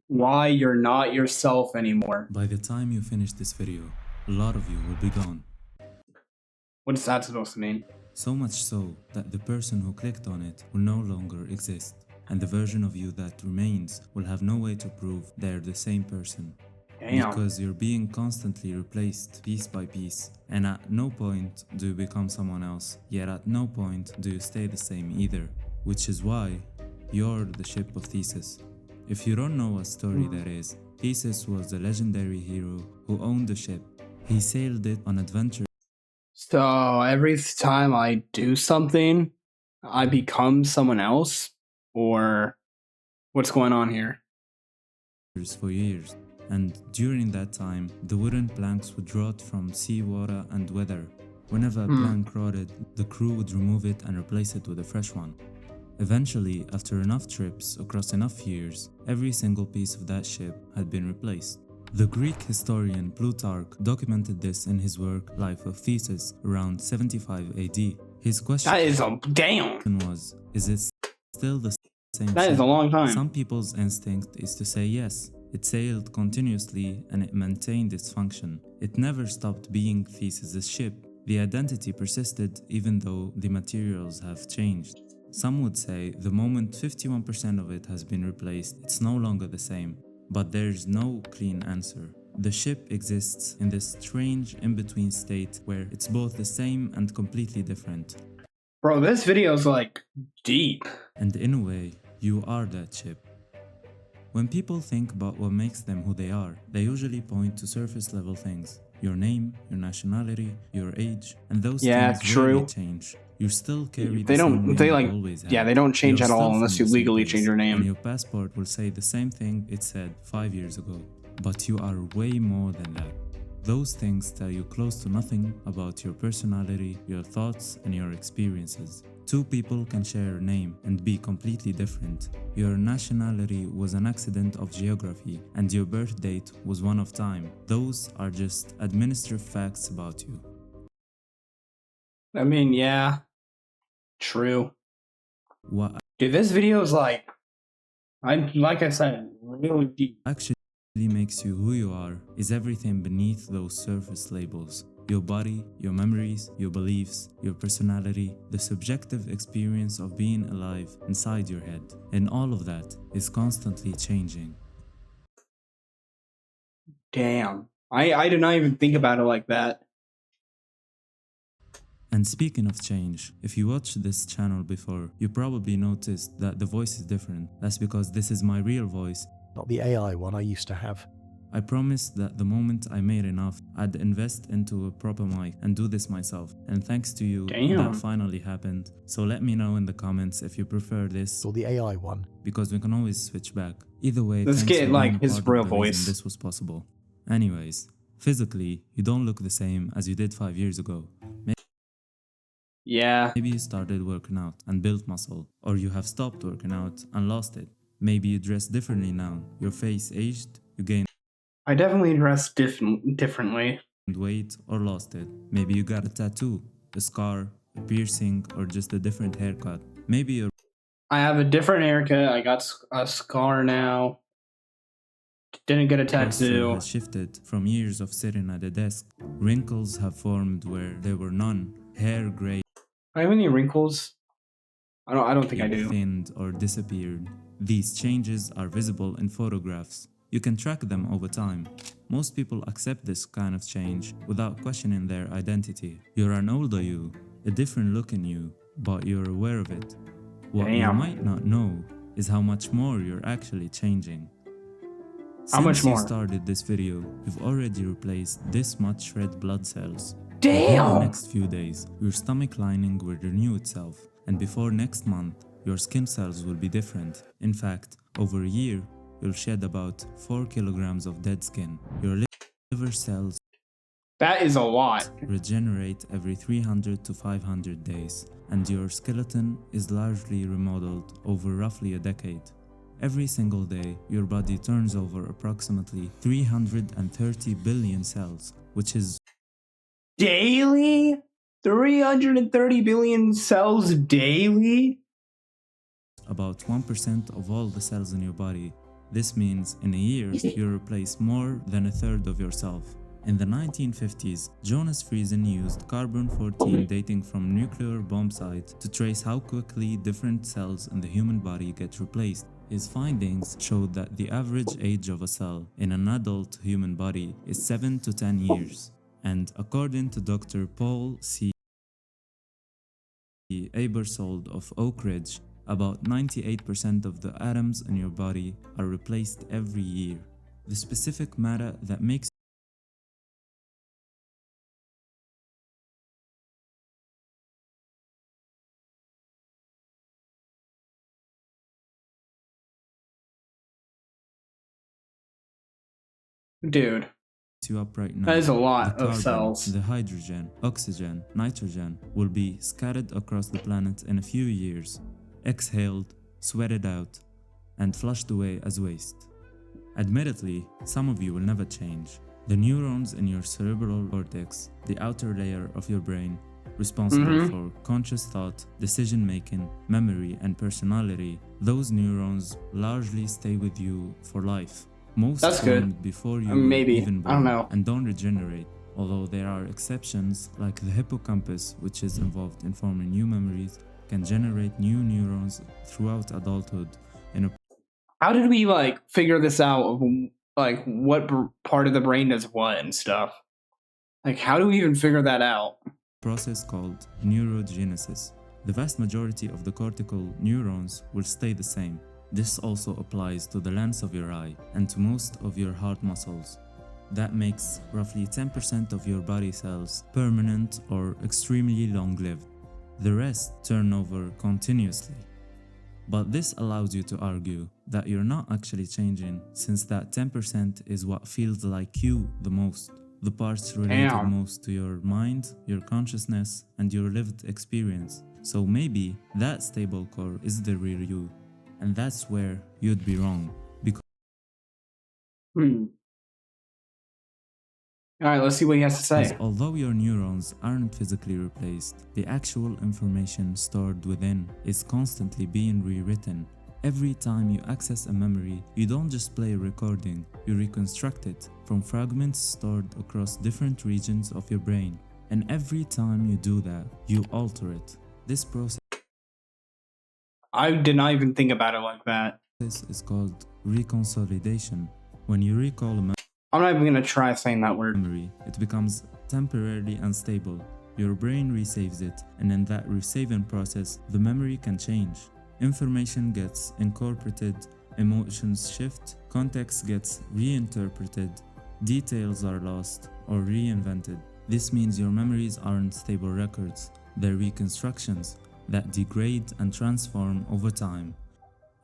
why you're not yourself anymore. By the time you finish this video, a lot of you will be gone. What is that supposed to mean? So much so that the person who clicked on it will no longer exist, and the version of you that remains will have no way to prove they're the same person. Damn. Because you're being constantly replaced piece by piece, and at no point do you become someone else, yet at no point do you stay the same either, which is why you're the ship of Theseus. If you don't know what story that is, Theseus was a legendary hero who owned a ship. He sailed it on adventures So every time I do something, I become someone else? Or what's going on here? for years, and during that time, the wooden planks would rot from seawater and weather. Whenever a plank rotted, the crew would remove it and replace it with a fresh one. Eventually, after enough trips across enough years, every single piece of that ship had been replaced. The Greek historian Plutarch documented this in his work Life of Theseus around 75 AD. His question That is a damn. was, is it still the same That ship? is a long time. Some people's instinct is to say yes. It sailed continuously and it maintained its function. It never stopped being Theseus's ship. The identity persisted even though the materials have changed. Some would say the moment 51% of it has been replaced, it's no longer the same. But there's no clean answer. The ship exists in this strange in-between state where it's both the same and completely different. Bro, this video is like deep. And in a way, you are that ship. When people think about what makes them who they are, they usually point to surface level things. Your name, your nationality, your age, and those things true. rarely change. You still carry They the same don't. name They you like. always have. Yeah, they don't change You're at all still unless from you the same legally place, change your and name. your passport will say the same thing it said 5 years ago. But you are way more than that. Those things tell you close to nothing about your personality, your thoughts, and your experiences. Two people can share a name and be completely different. Your nationality was an accident of geography, and your birth date was one of time. Those are just administrative facts about you. I mean, yeah. True. What Dude, this video is like I said, really deep. actually makes you who you are is everything beneath those surface labels. Your body, your memories, your beliefs, your personality, the subjective experience of being alive inside your head. And all of that is constantly changing. Damn. I did not even think about it like that. And speaking of change, if you watched this channel before, you probably noticed that the voice is different. That's because this is my real voice. Not the AI one I used to have. I promised that the moment I made enough, I'd invest into a proper mic and do this myself. And thanks to you, Damn. that finally happened. So let me know in the comments if you prefer this, Or the AI one. because we can always switch back. Either way, Let's thanks get, for like, being a his part of real the reason voice. this was possible. Anyways, physically, you don't look the same as you did 5 years ago. Yeah. Maybe you started working out and built muscle, or you have stopped working out and lost it. Maybe you dress differently now, your face aged, you gained I definitely dress differently. weight or lost it. Maybe you got a tattoo, a scar, a piercing, or just a different haircut. Maybe your I have a different haircut. I got a scar now. Didn't get a posture tattoo. has shifted from years of sitting at a desk. Wrinkles have formed where there were none. Hair grayed, I have any wrinkles? I don't think I do. thinned, or disappeared. These changes are visible in photographs. You can track them over time. Most people accept this kind of change without questioning their identity. You're an older you, a different look in you, but you're aware of it. What you Damn. might not know is how much more you're actually changing. How much Since more? you started this video, you've already replaced this much red blood cells. In Damn! the next few days, your stomach lining will renew itself, and before next month, your skin cells will be different. In fact, over a year, you'll shed about 4 kilograms of dead skin. Your liver cells That is a lot. regenerate every 300 to 500 days, and your skeleton is largely remodeled over roughly a decade. Every single day, your body turns over approximately 330 billion cells, which is Daily? 330 billion cells daily? about 1% of all the cells in your body. This means in a year, you replace more than a third of yourself. In the 1950s, Jonas Friesen used carbon-14 dating from nuclear bomb sites to trace how quickly different cells in the human body get replaced. His findings showed that the average age of a cell in an adult human body is 7 to 10 years. And according to Dr. Paul C. Abersold of Oak Ridge, about 98% of the atoms in your body are replaced every year. The specific matter that makes Dude, you up right now, that is a the lot of carbon, cells. the hydrogen, oxygen, nitrogen will be scattered across the planet in a few years, exhaled, sweated out, and flushed away as waste. Admittedly, some of you will never change. The neurons in your cerebral cortex, the outer layer of your brain, responsible for conscious thought, decision making, memory, and personality, those neurons largely stay with you for life. Most That's good. formed before you Maybe. were even I don't born know. and don't regenerate, although there are exceptions like the hippocampus, which is involved in forming new memories, can generate new neurons throughout adulthood in a How did we like figure this out? Of like what part of the brain does what and stuff? Like, how do we even figure that out? process called neurogenesis. The vast majority of the cortical neurons will stay the same. This also applies to the lens of your eye and to most of your heart muscles. That makes roughly 10% of your body cells permanent or extremely long-lived. The rest turn over continuously. But this allows you to argue that you're not actually changing, since that 10% is what feels like you the most. The parts related Damn. most to your mind, your consciousness, and your lived experience. So maybe that stable core is the real you. And that's where you'd be wrong. All right, let's see what he has to Because say. although your neurons aren't physically replaced, the actual information stored within is constantly being rewritten. Every time you access a memory, you don't just play a recording, you reconstruct it from fragments stored across different regions of your brain. And every time you do that, you alter it. This process I did not even think about it like that. is called reconsolidation. When you recall a I'm not even gonna try saying that word. memory, it becomes temporarily unstable. Your brain resaves it, and in that resaving process, the memory can change. Information gets incorporated, emotions shift, context gets reinterpreted, details are lost or reinvented. This means your memories aren't stable records, they're reconstructions that degrade and transform over time.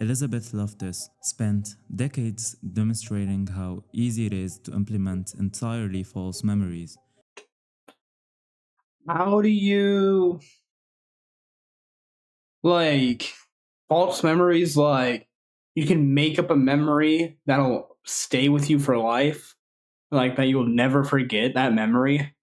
Elizabeth Loftus spent decades demonstrating how easy it is to implement entirely false memories. How do you like false memories? Like, you can make up a memory that'll stay with you for life, like that you'll never forget that memory.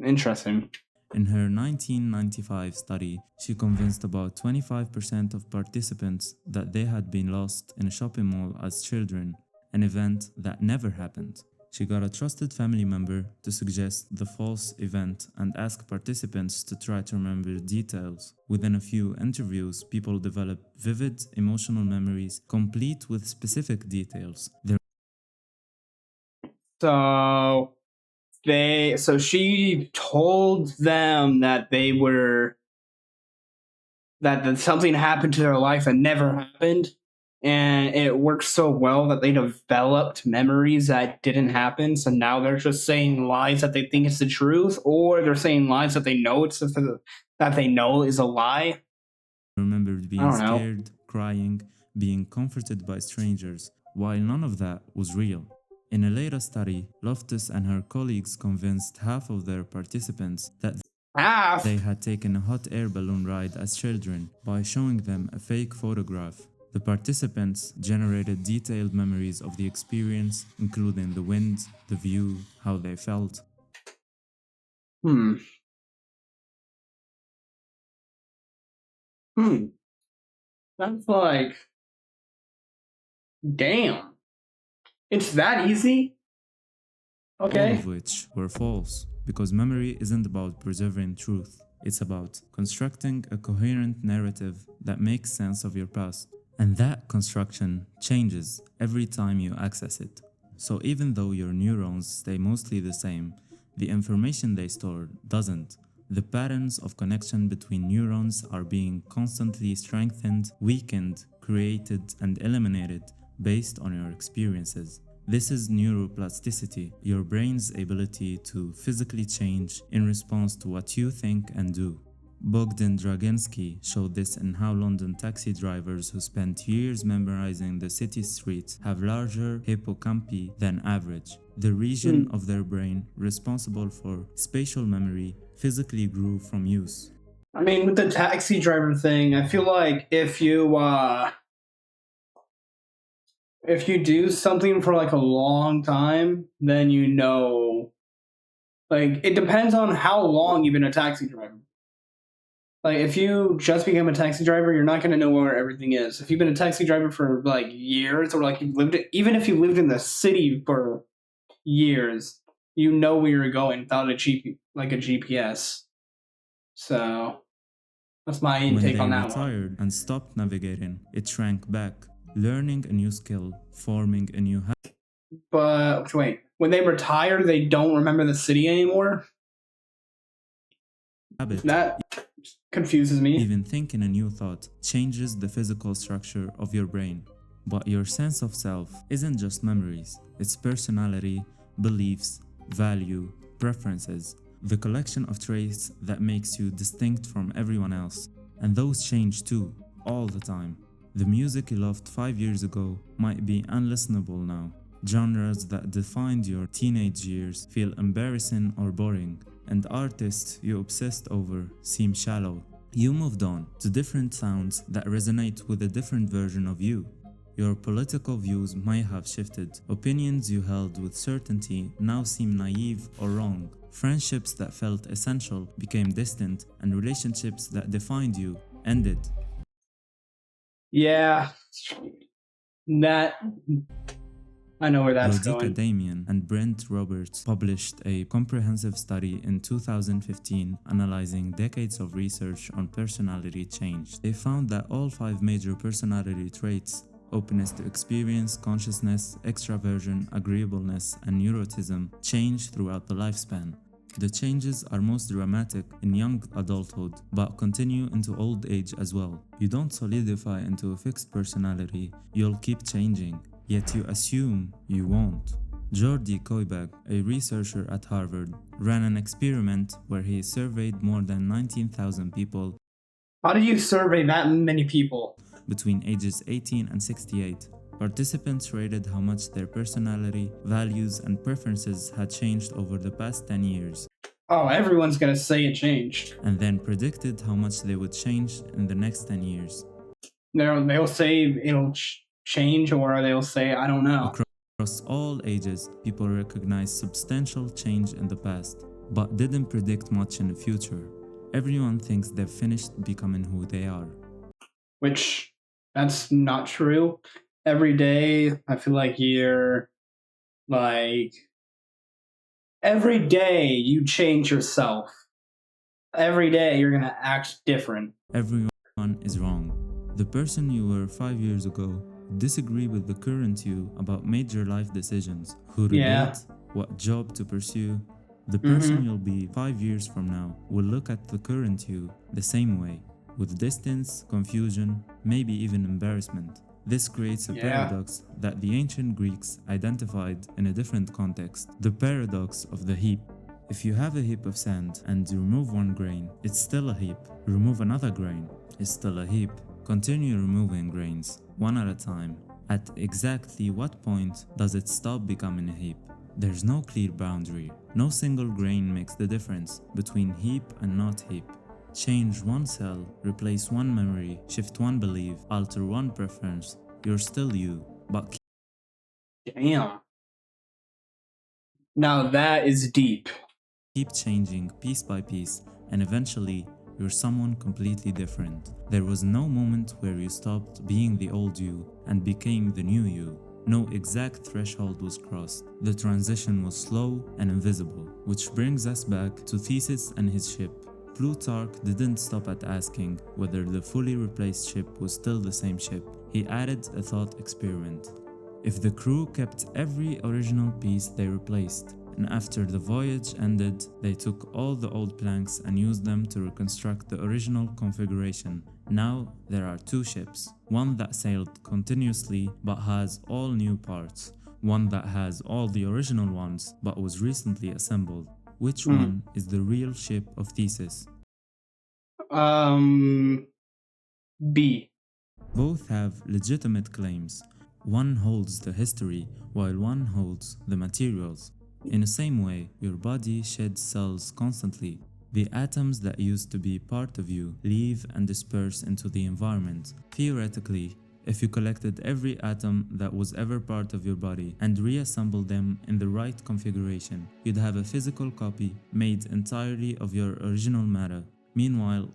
Interesting. In her 1995 study, she convinced about 25% of participants that they had been lost in a shopping mall as children, an event that never happened. She got a trusted family member to suggest the false event and ask participants to try to remember details. Within a few interviews, people developed vivid emotional memories complete with specific details. So she told them that they were that something happened to their life that never happened, and it worked so well that they developed memories that didn't happen. So now they're just saying lies that they think is the truth, or they're saying lies that they know that they know is a lie. Remembered I being don't know. scared, crying, being comforted by strangers, while none of that was real. In a later study, Loftus and her colleagues convinced half of their participants that Half. they had taken a hot air balloon ride as children by showing them a fake photograph. The participants generated detailed memories of the experience, including the wind, the view, how they felt. Hmm. That's like Damn. It's that easy? all Okay. of which were false, because memory isn't about preserving truth. It's about constructing a coherent narrative that makes sense of your past. And that construction changes every time you access it. So even though your neurons stay mostly the same, the information they store doesn't. The patterns of connection between neurons are being constantly strengthened, weakened, created, and eliminated based on your experiences. This is neuroplasticity, your brain's ability to physically change in response to what you think and do. Bogdan Draginsky showed this in how London taxi drivers who spent years memorizing the city streets have larger hippocampi than average. The region of their brain responsible for spatial memory physically grew from use. I mean, with the taxi driver thing, I feel like if you do something for like a long time, then you know, like, it depends on how long you've been a taxi driver. Like, if you just became a taxi driver, you're not going to know where everything is. If you've been a taxi driver for like years, or like even if you lived in the city for years, you know where you're going without a GPS. So that's my When take they on that one. retired and stopped navigating, it shrank back, learning a new skill, forming a new But wait, when they retire, they don't remember the city anymore? habit. That confuses me. Even thinking a new thought changes the physical structure of your brain. But your sense of self isn't just memories, it's personality, beliefs, value, preferences, the collection of traits that makes you distinct from everyone else. And those change too, all the time. The music you loved 5 years ago might be unlistenable now. Genres that defined your teenage years feel embarrassing or boring, and artists you obsessed over seem shallow. You moved on to different sounds that resonate with a different version of you. Your political views might have shifted. Opinions you held with certainty now seem naive or wrong. Friendships that felt essential became distant, and relationships that defined you ended. Yeah, that I know where that's Rodica going. Damian and Brent Roberts published a comprehensive study in 2015 analyzing decades of research on personality change. They found that all 5 major personality traits, openness to experience, consciousness, extraversion, agreeableness, and neuroticism, change throughout the lifespan. The changes are most dramatic in young adulthood, but continue into old age as well. You don't solidify into a fixed personality, you'll keep changing, yet you assume you won't. Jordi Koibag, a researcher at Harvard, ran an experiment where he surveyed more than 19,000 people How do you survey that many people? between ages 18 and 68. Participants rated how much their personality, values, and preferences had changed over the past 10 years, Oh, everyone's gonna say it changed. and then predicted how much they would change in the next 10 years. They'll say it'll change, or they'll say I don't know. Across all ages, people recognized substantial change in the past, but didn't predict much in the future. Everyone thinks they've finished becoming who they are. Which that's not true. Every day, I feel like every day you change yourself. Every day you're gonna act different. Everyone is wrong. The person you were 5 years ago disagree with the current you about major life decisions, who to Yeah. date, what job to pursue. The person you'll be 5 years from now will look at the current you the same way, with distance, confusion, maybe even embarrassment. This creates a paradox that the ancient Greeks identified in a different context, the paradox of the heap. If you have a heap of sand and you remove one grain, it's still a heap. Remove another grain, it's still a heap. Continue removing grains, one at a time. At exactly what point does it stop becoming a heap? There's no clear boundary. No single grain makes the difference between heap and not heap. Change one cell, replace one memory, shift one belief, alter one preference. You're still you, but Damn. Now that is deep. keep changing piece by piece, and eventually you're someone completely different. There was no moment where you stopped being the old you and became the new you. No exact threshold was crossed. The transition was slow and invisible, which brings us back to Theseus and his ship. Plutarch didn't stop at asking whether the fully replaced ship was still the same ship. He added a thought experiment. If the crew kept every original piece they replaced, and after the voyage ended, they took all the old planks and used them to reconstruct the original configuration. Now there are two ships, one that sailed continuously but has all new parts, one that has all the original ones but was recently assembled. Which one is the real ship of Theseus? B. Both have legitimate claims. One holds the history, while one holds the materials. In the same way, your body sheds cells constantly. The atoms that used to be part of you leave and disperse into the environment. Theoretically, if you collected every atom that was ever part of your body and reassembled them in the right configuration, you'd have a physical copy made entirely of your original matter. Meanwhile,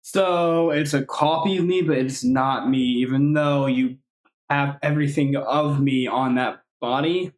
So it's a copy of me, but it's not me, even though you have everything of me on that body,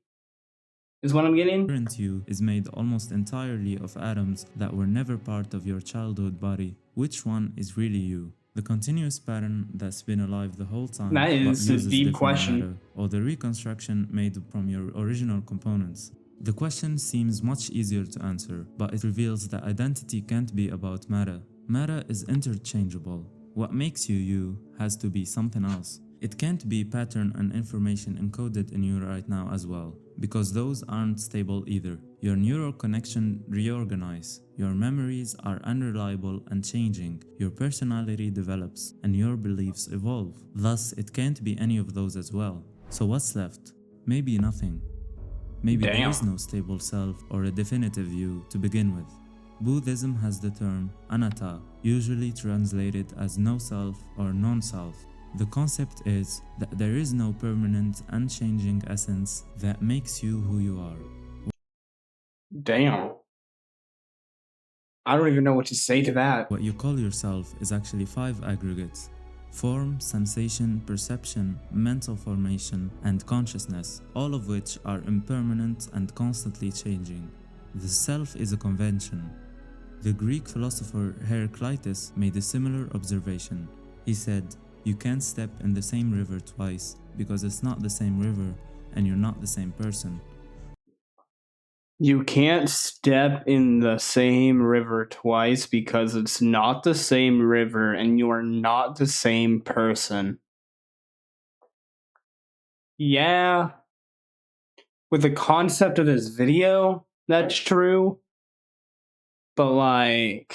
is what I'm getting? current you is made almost entirely of atoms that were never part of your childhood body. Which one is really you? The continuous pattern that's been alive the whole time That but is a uses deep different question. matter, or the reconstruction made from your original components? The question seems much easier to answer, but it reveals that identity can't be about matter. Matter is interchangeable. What makes you you has to be something else. It can't be pattern and information encoded in you right now as well, because those aren't stable either. Your neural connection reorganize, your memories are unreliable and changing, your personality develops, and your beliefs evolve. Thus, it can't be any of those as well. So what's left? Maybe nothing. Maybe there is no stable self or a definitive you to begin with. Buddhism has the term anatta, usually translated as no self or non-self. The concept is that there is no permanent, unchanging essence that makes you who you are. Damn. I don't even know what to say to that. What you call yourself is actually 5 aggregates: form, sensation, perception, mental formation, and consciousness, all of which are impermanent and constantly changing. The self is a convention. The Greek philosopher Heraclitus made a similar observation. He said, "You can't step in the same river twice because it's not the same river and you're not the same person." You can't step in the same river twice because it's not the same river and you are not the same person. Yeah. With the concept of this video, that's true. But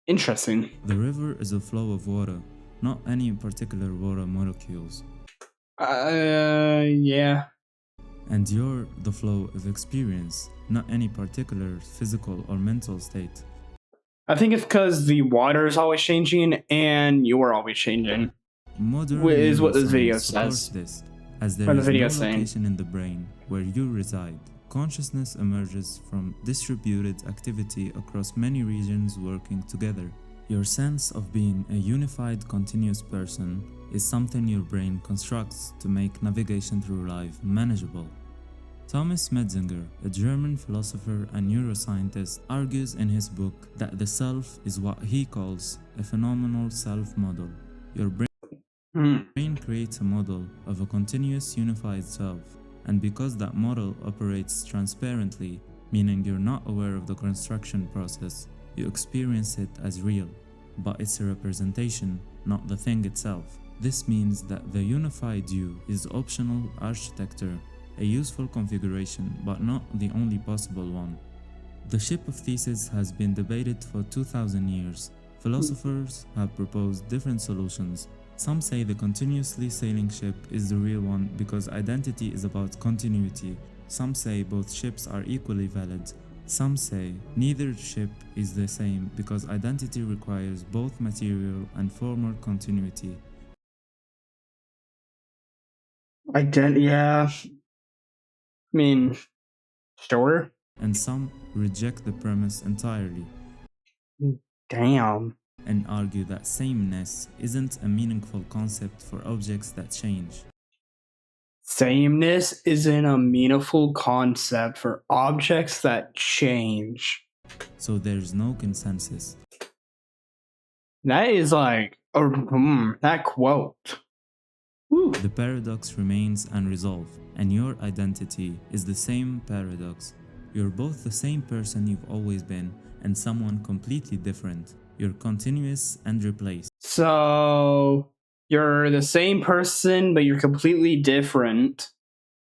interesting. The river is a flow of water, not any particular water molecules. Yeah. And you're the flow of experience, not any particular physical or mental state. I think it's because the water is always changing and you're always changing. Modern Is what this neuroscience video supports says. this, as there Or the is video no is saying. location in the brain where you reside. Consciousness emerges from distributed activity across many regions working together. Your sense of being a unified, continuous person is something your brain constructs to make navigation through life manageable. Thomas Metzinger, a German philosopher and neuroscientist, argues in his book that the self is what he calls a phenomenal self-model. Your brain creates a model of a continuous unified self, and because that model operates transparently, meaning you're not aware of the construction process, you experience it as real, but it's a representation, not the thing itself. This means that the unified you is optional architecture, a useful configuration, but not the only possible one. The ship of Theseus has been debated for 2000 years. Philosophers have proposed different solutions. Some say the continuously sailing ship is the real one because identity is about continuity. Some say both ships are equally valid. Some say neither ship is the same because identity requires both material and formal continuity. Yeah. I mean, sure. And some reject the premise entirely. Damn. and argue that sameness isn't a meaningful concept for objects that change. Sameness isn't a meaningful concept for objects that change. So there's no consensus. That is like, that quote. Woo. The paradox remains unresolved, and your identity is the same paradox. You're both the same person you've always been and someone completely different. You're continuous and replaced. So, you're the same person, but you're completely different.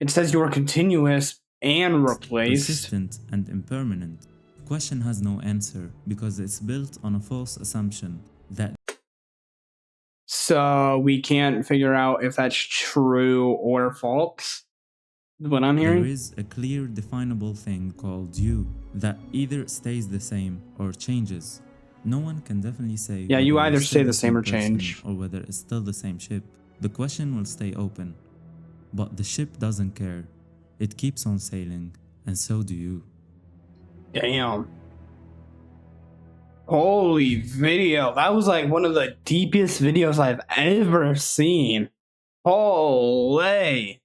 It says you're continuous and replaced. Persistent and impermanent. The question has no answer because it's built on a false assumption that So, we can't figure out if that's true or false. Is what I'm hearing? there is a clear definable thing called you that either stays the same or changes. No one can definitely say Yeah, you whether either you're stay still the same or person change. or whether it's still the same ship. The question will stay open. But the ship doesn't care. It keeps on sailing, and so do you. Damn. Holy video. That was like one of the deepest videos I've ever seen. Holy.